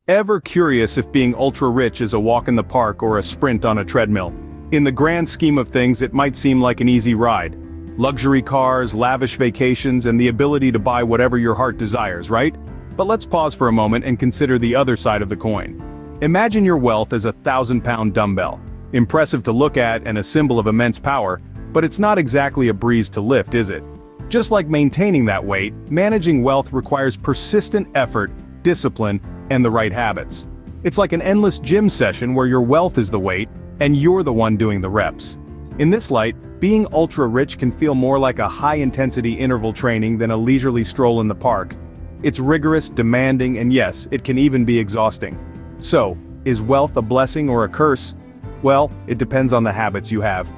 Ever curious if being ultra-rich is a walk in the park or a sprint on a treadmill? In the grand scheme of things, it might seem like an easy ride. Luxury cars, lavish vacations, and the ability to buy whatever your heart desires, right? But let's pause for a moment and consider the other side of the coin. Imagine your wealth as a 1,000-pound dumbbell. Impressive to look at and a symbol of immense power, but it's not exactly a breeze to lift, is it? Just like maintaining that weight, managing wealth requires persistent effort, discipline, and the right habits. It's like an endless gym session where your wealth is the weight, and you're the one doing the reps. In this light, being ultra-rich can feel more like a high-intensity interval training than a leisurely stroll in the park. It's rigorous, demanding, and yes, it can even be exhausting. So, is wealth a blessing or a curse? Well, it depends on the habits you have.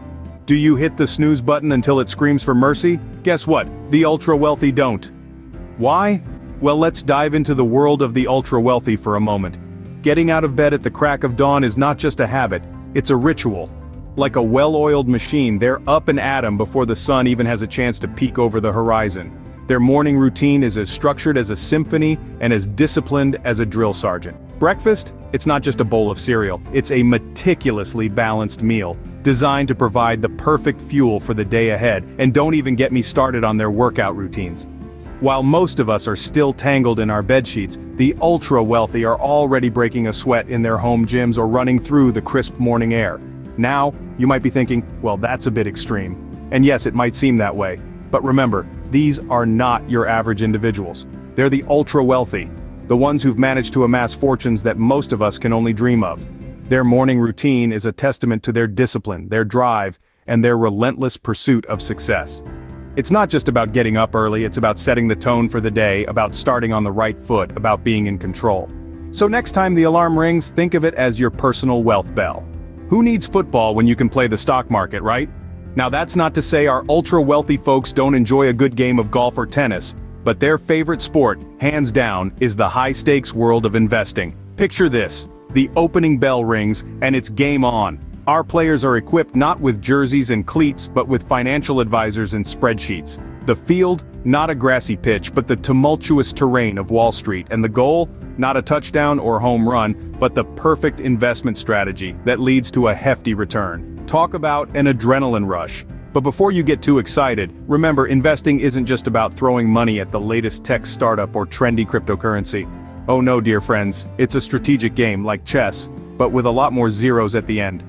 Do you hit the snooze button until it screams for mercy? Guess what? The ultra-wealthy don't. Why? Well, let's dive into the world of the ultra-wealthy for a moment. Getting out of bed at the crack of dawn is not just a habit, it's a ritual. Like a well-oiled machine, they're up and at 'em before the sun even has a chance to peek over the horizon. Their morning routine is as structured as a symphony and as disciplined as a drill sergeant. Breakfast? It's not just a bowl of cereal, it's a meticulously balanced meal, designed to provide the perfect fuel for the day ahead, and don't even get me started on their workout routines. While most of us are still tangled in our bedsheets, the ultra-wealthy are already breaking a sweat in their home gyms or running through the crisp morning air. Now, you might be thinking, well, that's a bit extreme. And yes, it might seem that way. But remember, these are not your average individuals. They're the ultra-wealthy, the ones who've managed to amass fortunes that most of us can only dream of. Their morning routine is a testament to their discipline, their drive, and their relentless pursuit of success. It's not just about getting up early, it's about setting the tone for the day, about starting on the right foot, about being in control. So next time the alarm rings, think of it as your personal wealth bell. Who needs football when you can play the stock market, right? Now that's not to say our ultra-wealthy folks don't enjoy a good game of golf or tennis, but their favorite sport, hands down, is the high-stakes world of investing. Picture this: the opening bell rings, and it's game on. Our players are equipped not with jerseys and cleats, but with financial advisors and spreadsheets. The field, not a grassy pitch, but the tumultuous terrain of Wall Street, and the goal, not a touchdown or home run, but the perfect investment strategy that leads to a hefty return. Talk about an adrenaline rush. But before you get too excited, remember, investing isn't just about throwing money at the latest tech startup or trendy cryptocurrency. Oh no, dear friends, it's a strategic game like chess, but with a lot more zeros at the end.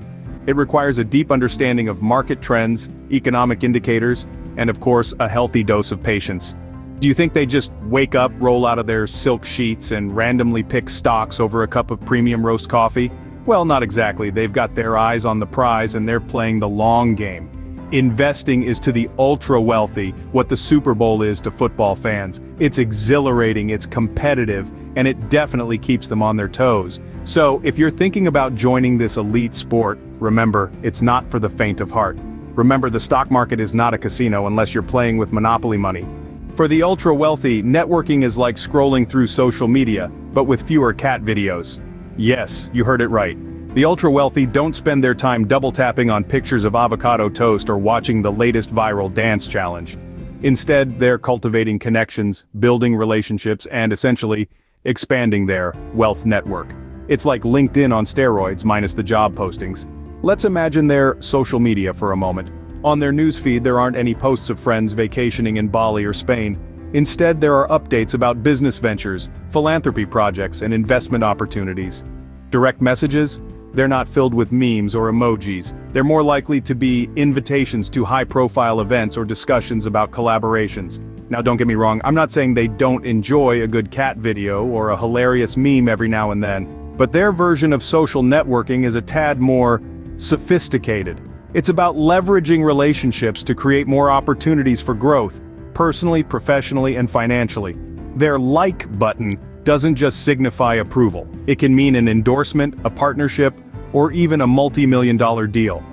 It requires a deep understanding of market trends, economic indicators, and of course, a healthy dose of patience. Do you think they just wake up, roll out of their silk sheets, and randomly pick stocks over a cup of premium roast coffee? Well, not exactly. They've got their eyes on the prize and they're playing the long game. Investing is to the ultra-wealthy what the Super Bowl is to football fans. It's exhilarating, it's competitive, and it definitely keeps them on their toes. So, if you're thinking about joining this elite sport, remember, it's not for the faint of heart. Remember, the stock market is not a casino unless you're playing with monopoly money. For the ultra-wealthy, networking is like scrolling through social media, but with fewer cat videos. Yes, you heard it right. The ultra-wealthy don't spend their time double-tapping on pictures of avocado toast or watching the latest viral dance challenge. Instead, they're cultivating connections, building relationships, and essentially, expanding their wealth network. It's like LinkedIn on steroids minus the job postings. Let's imagine their social media for a moment. On their newsfeed there aren't any posts of friends vacationing in Bali or Spain. Instead, there are updates about business ventures, philanthropy projects, and investment opportunities. Direct messages? They're not filled with memes or emojis. They're more likely to be invitations to high-profile events or discussions about collaborations. Now don't get me wrong, I'm not saying they don't enjoy a good cat video or a hilarious meme every now and then, but their version of social networking is a tad more sophisticated. It's about leveraging relationships to create more opportunities for growth, personally, professionally, and financially. Their like button doesn't just signify approval. It can mean an endorsement, a partnership, or even a multi-million-dollar deal.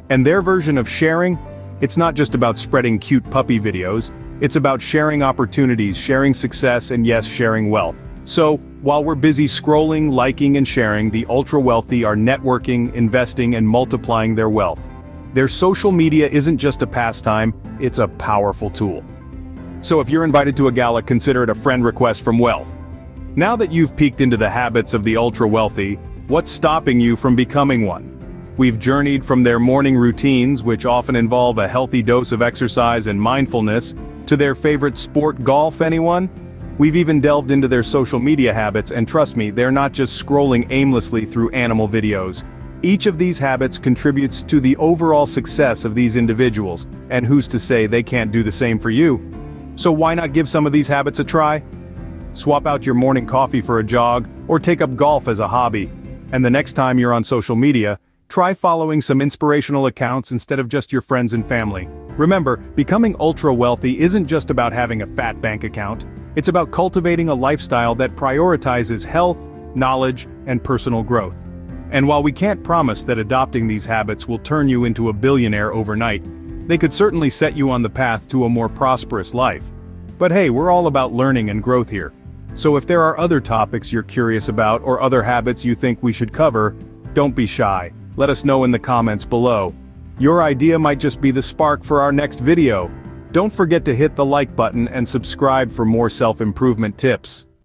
And their version of sharing? It's not just about spreading cute puppy videos, it's about sharing opportunities, sharing success, and yes, sharing wealth. So, while we're busy scrolling, liking, and sharing, the ultra-wealthy are networking, investing, and multiplying their wealth. Their social media isn't just a pastime, it's a powerful tool. So if you're invited to a gala, consider it a friend request from wealth. Now that you've peeked into the habits of the ultra-wealthy, what's stopping you from becoming one? We've journeyed from their morning routines, which often involve a healthy dose of exercise and mindfulness, to their favorite sport, golf. Anyone? We've even delved into their social media habits, and trust me, they're not just scrolling aimlessly through animal videos. Each of these habits contributes to the overall success of these individuals, and who's to say they can't do the same for you? So why not give some of these habits a try? Swap out your morning coffee for a jog, or take up golf as a hobby. And the next time you're on social media, try following some inspirational accounts instead of just your friends and family. Remember, becoming ultra-wealthy isn't just about having a fat bank account. It's about cultivating a lifestyle that prioritizes health, knowledge, and personal growth. And while we can't promise that adopting these habits will turn you into a billionaire overnight, they could certainly set you on the path to a more prosperous life. But hey, we're all about learning and growth here. So if there are other topics you're curious about or other habits you think we should cover, don't be shy. Let us know in the comments below. Your idea might just be the spark for our next video. Don't forget to hit the like button and subscribe for more self-improvement tips.